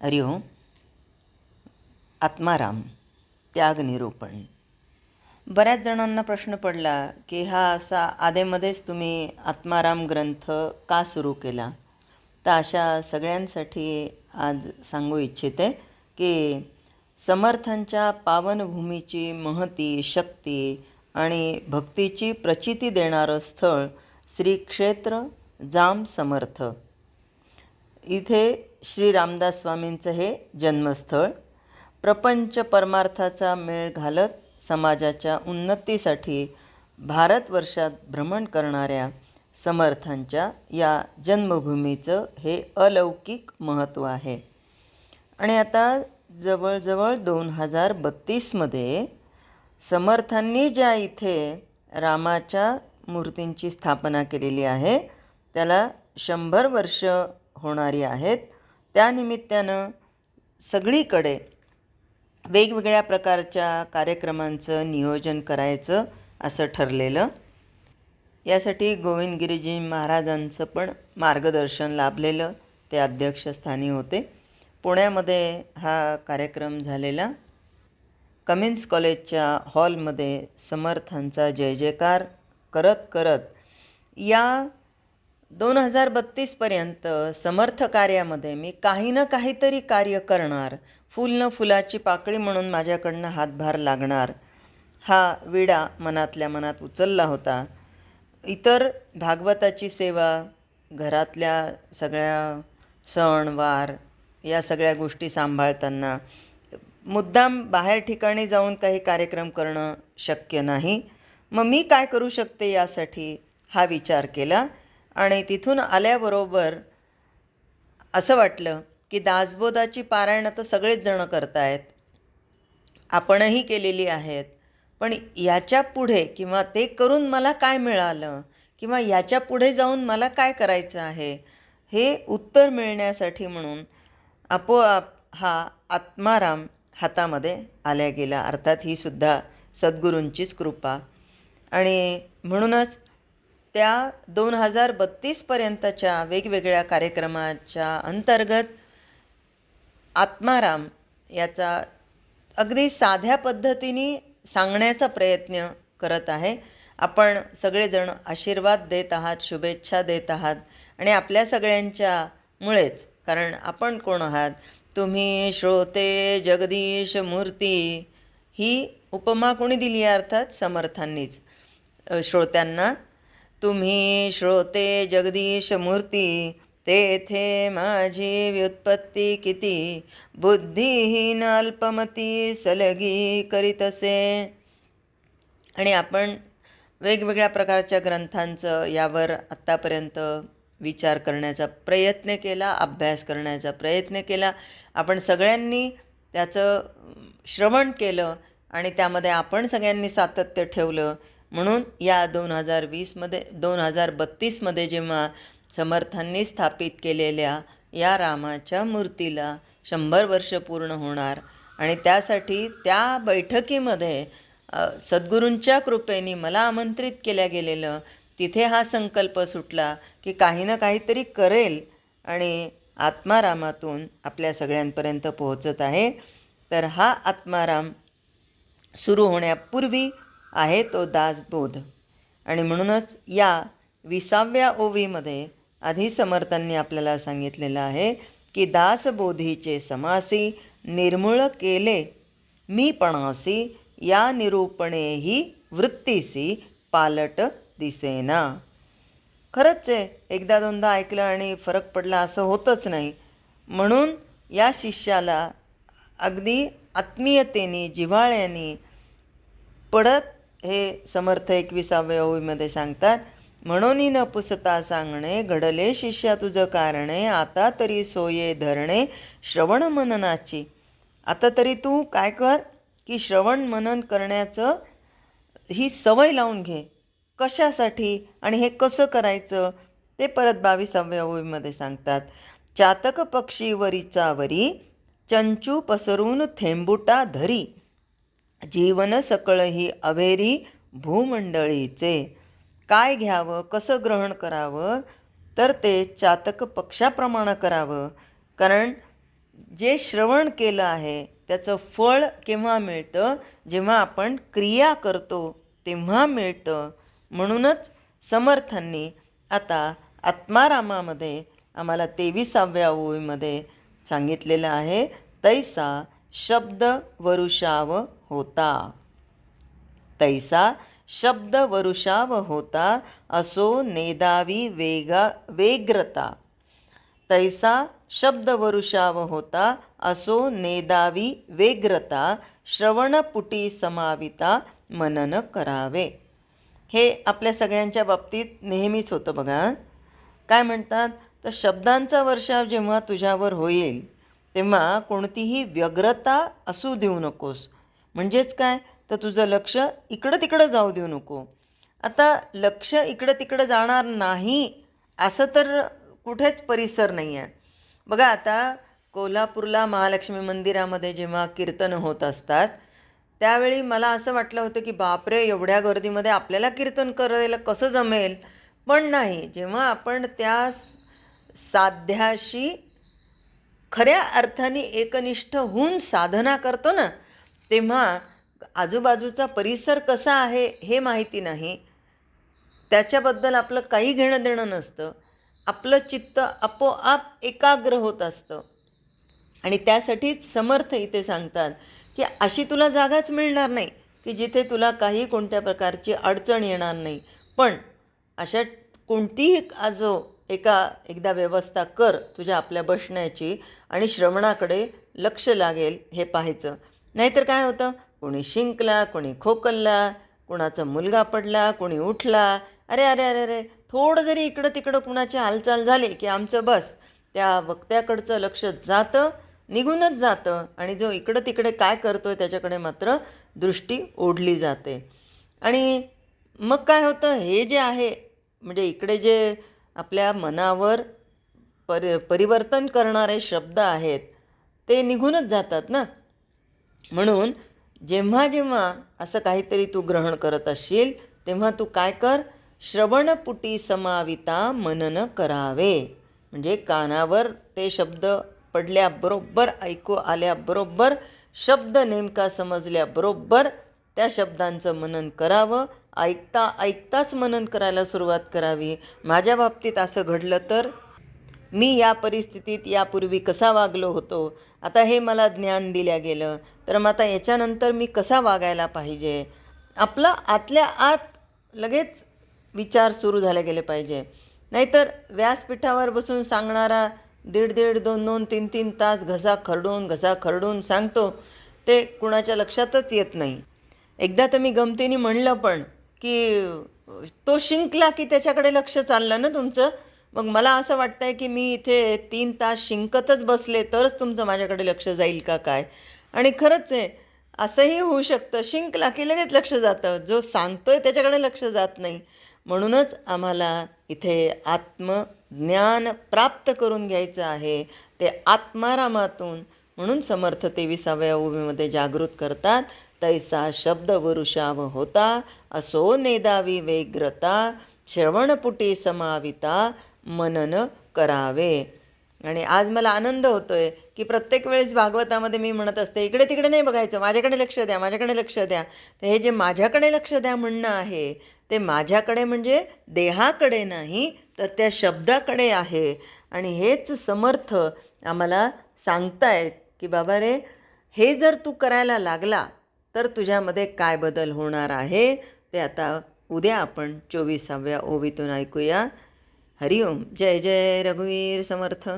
हरिओम. आत्माराम त्यागनिरूपण. बऱ्याच जणांना प्रश्न पडला की हा असा आधेमध्येच तुम्ही आत्माराम ग्रंथ का सुरू केला. तर अशा सगळ्यांसाठी आज सांगू इच्छिते की समर्थांच्या पावनभूमीची महती, शक्ती आणि भक्तीची प्रचिती देणारं स्थळ श्री क्षेत्र जाम समर्थ. इथे श्री रामदास स्वामींचं हे जन्मस्थळ. प्रपंच परमार्थाचा मेळ घालत समाजाच्या उन्नतीसाठी भारतवर्षात भ्रमण करणाऱ्या समर्थांच्या या जन्मभूमीचं हे अलौकिक महत्त्व आहे. आणि आता जवळजवळ 2032मध्ये समर्थांनी ज्या इथे रामाच्या मूर्तींची स्थापना केलेली आहे त्याला 100 वर्ष होणारी आहेत. त्यानिमित्तानं सगळीकडे वेगवेगळ्या प्रकारच्या कार्यक्रमांचं नियोजन करायचं असं ठरलेलं. यासाठी गोविंदगिरीजी महाराजांचं पण मार्गदर्शन लाभलेलं. ते अध्यक्षस्थानी होते. पुण्यामध्ये हा कार्यक्रम झालेला. कमिन्स कॉलेजच्या हॉलमध्ये समर्थांचा जय जयकार करत करत या 2032पर्यंत समर्थ कार्यामध्ये मी काही ना काहीतरी कार्य करणार, फुल न फुलाची पाकळी म्हणून माझ्याकडनं हातभार लागणार, हा विडा मनातल्या मनात उचलला होता. इतर भागवताची सेवा, घरातल्या सगळ्या सणवार या सगळ्या गोष्टी सांभाळताना मुद्दाम बाहेर ठिकाणी जाऊन काही कार्यक्रम करणं शक्य नाही. मग मी काय करू शकते यासाठी हा विचार केला. आणि तिथून आल्याबरोबर असं वाटलं की दासबोधाची पारायणं तर सगळेच जणं करतायत, आपणही केलेली आहेत. पण याच्या पुढे किंवा ते करून मला काय मिळालं किंवा याच्या पुढे जाऊन मला काय करायचं आहे हे उत्तर मिळण्यासाठी म्हणून आपोआप हा आत्माराम हातामध्ये आल्या गेला. अर्थात ही सुद्धा सद्गुरूंचीच कृपा. आणि म्हणूनच त्या 2032पर्यंतच्या वेगवेगळ्या कार्यक्रमाच्या अंतर्गत आत्माराम याचा अगदी साध्या पद्धतीने सांगण्याचा प्रयत्न करत आहे. आपण सगळेजण आशीर्वाद देत आहात, शुभेच्छा देत आहात. आणि आपल्या सगळ्यांच्यामुळेच, कारण आपण कोण आहात, तुम्ही श्रोते जगदीश मूर्ती, ही उपमा कोणी दिली आहे? अर्थात समर्थांनीच श्रोत्यांना. तुम्ही श्रोते जगदीश मूर्ती, तेथे माझी व्युत्पत्ती किती, बुद्धिहीन अल्पमती सलगी करीतसे. आणि आपण वेगवेगळ्या प्रकारच्या ग्रंथांचं यावर आत्तापर्यंत विचार करण्याचा प्रयत्न केला, अभ्यास करण्याचा प्रयत्न केला. आपण सगळ्यांनी त्याचं श्रवण केलं आणि त्यामध्ये आपण सगळ्यांनी सातत्य ठेवलं. म्हणून या 2032मध्ये जेव्हा समर्थांनी स्थापित केलेल्या या रामाच्या मूर्तीला 100 वर्ष पूर्ण होणार आणि त्यासाठी त्या बैठकीमध्ये सद्गुरूंच्या कृपेने मला आमंत्रित केल्या गेलेलं, तिथे हा संकल्प सुटला की काही ना काहीतरी करेल आणि आत्मारामातून आपल्या सगळ्यांपर्यंत पोहोचत आहे. तर हा आत्माराम सुरू होण्यापूर्वी आहे तो दासबोध. आणि म्हणूनच या 20व्या ओवीमध्ये आधी समर्थांनी आपल्याला सांगितलेलं आहे की दासबोधीचे समासी निर्मूळ केले मीपणासी, या निरूपणेही वृत्तीसी पालट दिसेना. खरंच आहे, एकदा दोनदा ऐकलं आणि फरक पडला असं होतच नाही. म्हणून या शिष्याला अगदी आत्मीयतेने, जिव्हाळ्याने पडत हे समर्थ 21व्या ओवीमध्ये सांगतात. म्हणून न पुसता सांगणे, घडले शिष्या तुझं कारणे, आता तरी सोये धरणे श्रवण मननाची. आता तरी तू काय कर की श्रवण मनन करण्याचं ही सवय लावून घे. कशासाठी आणि हे कसं करायचं ते परत 22व्या ओवीमध्ये सांगतात. चातक पक्षी वरीचा वरी, चंचू पसरून थेंबुटा धरी, जीवन सकळ ही अभेरी भूमंडळीचे. काय घ्यावं, कसं ग्रहण करावं, तर ते चातक पक्षाप्रमाणे करावं. कारण जे श्रवण केलं आहे त्याचं फळ केव्हा मिळतं? जेव्हा आपण क्रिया करतो तेव्हा मिळतं. म्हणूनच समर्थांनी आता आत्मारामामध्ये आम्हाला 23व्या ओवीमध्ये सांगितलेलं आहे, तैसा शब्द वरुषाव होता. तैसा शब्द वरुषाव होता, असो नेदावी वेग्रता. तैसा शब्द वरुषाव होता, असो नेदावी वेग्रता. श्रवणपुटी समाविता मनन करावे. हे आपल्या सगळ्यांच्या बाबतीत नेहमीच होतं बघा. काय म्हणतात? तर शब्दांचा वर्षाव जेव्हा तुझ्यावर होईल तेव्हा कोणतीही व्यग्रता असू देऊ नकोस. म्हणजेच काय? तर तुझं लक्ष इकडं तिकडं जाऊ देऊ नको. आता लक्ष इकडं तिकडं जाणार नाही असं तर कुठेच परिसर नाही आहे. बघा, आता कोल्हापूरला महालक्ष्मी मंदिरामध्ये जेव्हा कीर्तन होत असतात त्यावेळी मला असं वाटलं होतं की बापरे, एवढ्या गर्दीमध्ये आपल्याला कीर्तन करायला कसं जमेल. पण नाही, जेव्हा आपण त्या साध्याशी खऱ्या अर्थाने एकनिष्ठ होऊन साधना करतो ना, तेव्हा आजूबाजूचा परिसर कसा आहे हे माहिती नाही, त्याच्याबद्दल आपलं काही घेणं देणं नसतं. आपलं चित्त आपोआप एकाग्र होत असतं. आणि त्यासाठीच समर्थ इथे सांगतात की अशी तुला जागाच मिळणार नाही की जिथे तुला काही कोणत्या प्रकारची अडचण येणार नाही. पण अशा कोणतीही एकदा व्यवस्था कर तुझ्या आपल्या बसण्याची आणि श्रवणाकडे लक्ष लागेल हे पाहायचं. नाहीतर काय होतं, कोणी शिंकला, कोणी खोकल्ला, कोणाचा मुलगा पडला, कोणी उठला, अरे अरे अरे अरे थोडं जरी इकडं तिकडं कुणाची हालचाल झाली की आमचं बस त्या वक्त्याकडचं लक्ष जातं, निघूनच जातं. आणि जो इकडं तिकडे काय करतो आहे त्याच्याकडे मात्र दृष्टी ओढली जाते. आणि मग काय होतं, हे जे आहे म्हणजे इकडे जे आपल्या मनावर परिवर्तन करणारे शब्द आहेत ते निघूनच जातात ना. म्हणून जेव्हा जेव्हा असं काहीतरी तू ग्रहण करत असशील तेव्हा तू काय कर, श्रवणपुटी समाविता मनन करावे. म्हणजे कानावर ते शब्द पडल्याबरोबर, ऐकू आल्याबरोबर, शब्द नेमका समजल्याबरोबर त्या शब्दांचं मनन करावं. ऐकता ऐकताच मनन करायला सुरुवात करावी. माझ्या बाबतीत असं घडलं तर मी या परिस्थितीत यापूर्वी कसा वागलो होतो, आता हे मला ज्ञान दिल्या गेलं, तर मग आता याच्यानंतर मी कसा वागायला पाहिजे, आपलं आतल्या आत लगेच विचार सुरू झाले गेले पाहिजे. नाहीतर व्यासपीठावर बसून सांगणारा 1.5 2 3 तास घसा खरडून सांगतो ते कुणाच्या लक्षातच येत नाही. एकदा तर मी गमतीने म्हणलं पण की तो शिंकला की त्याच्याकडे लक्ष चाललं ना तुमचं. मग मला असं वाटतंय की मी इथे 3 तास शिंकतच बसले तरच तुमचं माझ्याकडे लक्ष जाईल का काय. आणि खरंच आहे, असंही होऊ शकतं. शिंकला की लगेच लक्ष जातं, जो सांगतोय त्याच्याकडे लक्ष जात नाही. म्हणूनच आम्हाला इथे आत्मज्ञान प्राप्त करून घ्यायचं आहे, ते आत्मारामातून. म्हणून समर्थ 23व्या ओवीमध्ये जागृत करतात, तैसा शब्द वरुषाव होता, असो नेदावी वेग्रता. श्रवणपुटी समाविता मनन करावे. आणि आज मला आनंद होतो आहे की प्रत्येक वेळेस भागवतामध्ये मी म्हणत असते, इकडे तिकडे नाही बघायचं, माझ्याकडे लक्ष द्या, माझ्याकडे लक्ष द्या. तर हे जे माझ्याकडे लक्ष द्या म्हणणं आहे ते माझ्याकडे म्हणजे देहाकडे नाही, तर त्या शब्दाकडे आहे. आणि हेच समर्थ आम्हाला सांगतायत की बाबा रे, हे जर तू करायला लागला तर तुझ्यामध्ये काय बदल होणार आहे ते आता उद्या आपण 24व्या ओवीतून ऐकूया. हरिओम. जय जय रघुवीर समर्थ.